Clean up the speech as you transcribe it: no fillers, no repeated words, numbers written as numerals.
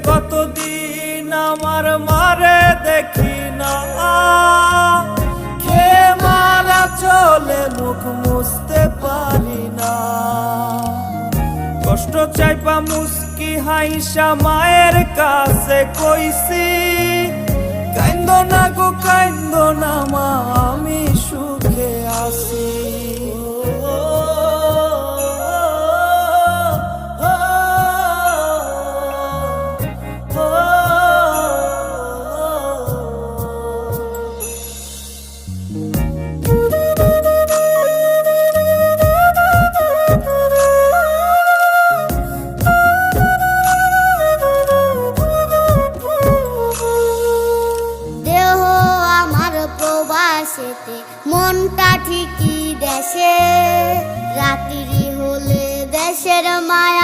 কতদিন আমার মারে দেখি না, খেয়ে মারা চলে মুখ মুছতে পারি না। কষ্ট চাইপা মুস্কি হাইসা মায়ের কাছে কইছি, কাইন্দ না গো কাইন্দ না মা, আমি সুখে আছি। মনটা ঠিকই দেশে, রাত্রি হলে দেশের মায়া